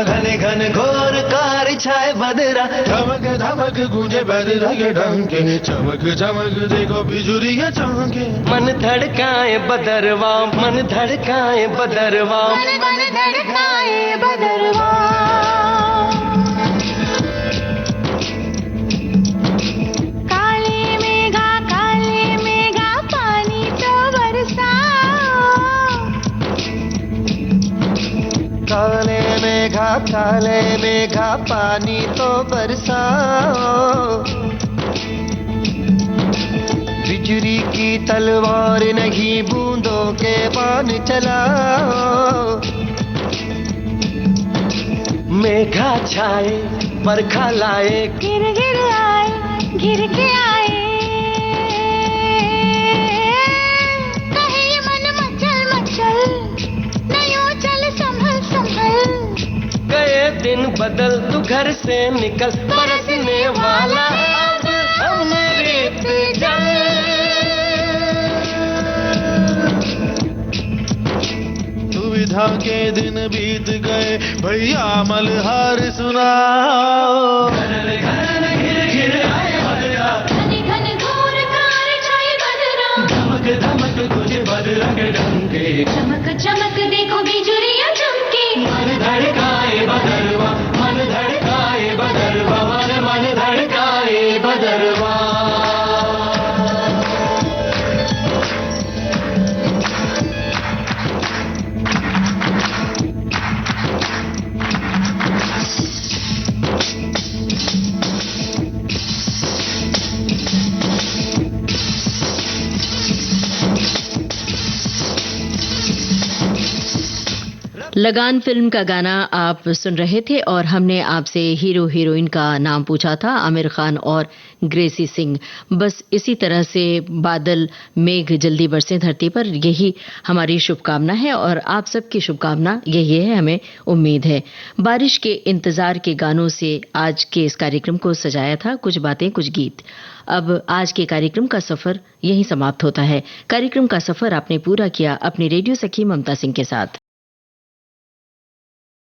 घने घने घोर कार छाए बदरा, धमक धमक गूंजे बदरा के डंके, चमक चमक देखो बिजुरिया चमके, मन धड़काए बदरवा, मन धड़काए बदरवा, मन धड़काए बदरवा, काले मेघा पानी तो बरसाओ, काले मेघा पानी तो बरसाओ, बिजली की तलवार नहीं बूंदों के बाण चलाओ, मेघा छाए बरखा लाए, गिर गिर आए, गिर के आए, दिन बदल, तू घर से निकल, बरसने वाला अब अमृत जल। दुविधा के दिन बीत गए भैया मल्हार सुनाओ। घन घिर घिर आए बदरा, घन घन घोर कार छाए बदरा, धमक धमक तुझे बदरंग डंके, चमक चमक देखो बिजुरियां चमके। मन धड़काए बदरवा, मन धड़काए बदरवा, मन मन धड़काए बदरवा। लगान फिल्म का गाना आप सुन रहे थे और हमने आपसे हीरो हीरोइन का नाम पूछा था, आमिर खान और ग्रेसी सिंह। बस इसी तरह से बादल मेघ जल्दी बरसें धरती पर, यही हमारी शुभकामना है और आप सबकी शुभकामना यही है, हमें उम्मीद है। बारिश के इंतजार के गानों से आज के इस कार्यक्रम को सजाया था, कुछ बातें कुछ गीत। अब आज के कार्यक्रम का सफर यहीं समाप्त होता है। कार्यक्रम का सफर आपने पूरा किया अपनी रेडियो सखी ममता सिंह के साथ।